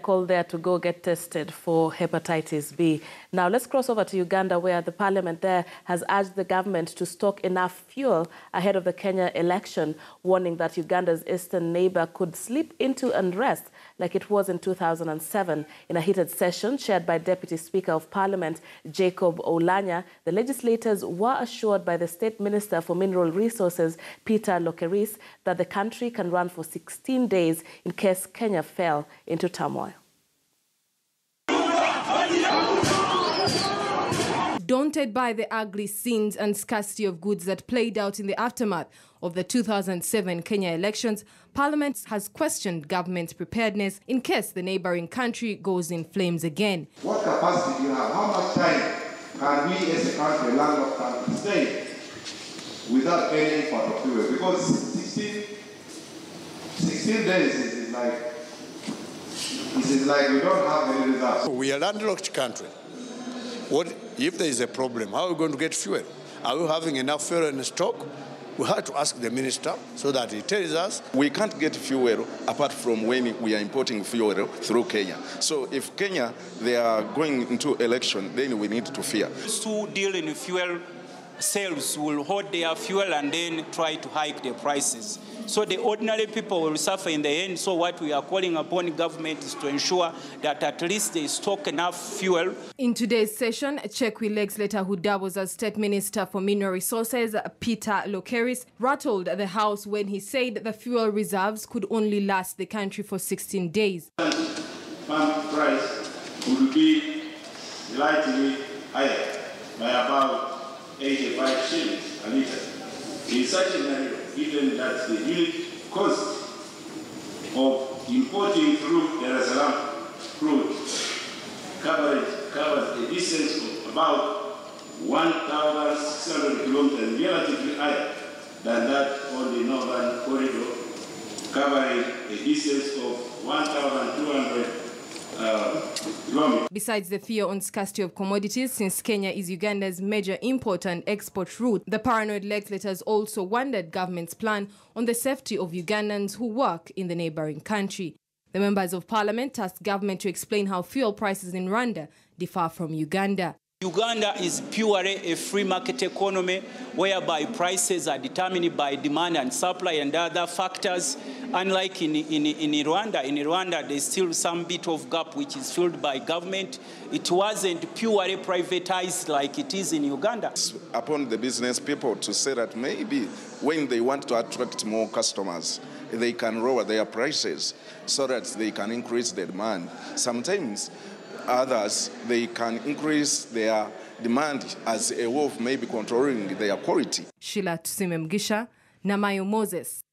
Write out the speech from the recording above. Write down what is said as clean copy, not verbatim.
Call there to go get tested for hepatitis B. Now let's cross over to Uganda, where the parliament there has urged the government to stock enough fuel ahead of the Kenya election, warning that Uganda's eastern neighbor could slip into unrest like it was in 2007. In a heated session chaired by Deputy Speaker of Parliament Jacob Oulanya, the legislators were assured by the State Minister for Mineral Resources Peter Lokeris that the country can run for 16 days in case Kenya fell into turmoil. Daunted by the ugly scenes and scarcity of goods that played out in the aftermath of the 2007 Kenya elections, Parliament has questioned government's preparedness in case the neighboring country goes in flames again. What capacity do you have? How much time can we as a country, landlocked country, stay without any import of fuel? Because 16 days is like we don't have any results. We are a landlocked country. What if there is a problem? How are we going to get fuel? Are we having enough fuel in stock? We had to ask the minister so that he tells us. We can't get fuel apart from when we are importing fuel through Kenya. So if Kenya, they are going into election, then we need to fear. Those who deal in fuel sales will hold their fuel and then try to hike the prices. So the ordinary people will suffer in the end. So what we are calling upon government is to ensure that at least they stock enough fuel. In today's session, Chekwi legislator who doubles as State Minister for Mineral Resources, Peter Lokeris, rattled the House when he said the fuel reserves could only last the country for 16 days. Farm price would be slightly higher by about 85 shillings a litre. In such a scenario, given that the unit cost of importing through Dar es Salaam crude covers a distance of about 1,600 kilometers, relatively higher than that on the northern corridor, covering a distance of 1,200 kilometers. Besides the fear on scarcity of commodities, since Kenya is Uganda's major import and export route, the paranoid legislators also wondered government's plan on the safety of Ugandans who work in the neighboring country. The members of parliament asked government to explain how fuel prices in Rwanda differ from Uganda. Uganda is purely a free market economy whereby prices are determined by demand and supply and other factors. Unlike in Rwanda, there's still some bit of gap which is filled by government. It wasn't purely privatized like it is in Uganda. It's upon the business people to say that maybe when they want to attract more customers, they can lower their prices so that they can increase the demand. Sometimes others, they can increase their demand as a way of maybe controlling their quality. Sheila Tusime Mgisha, Namayo Moses.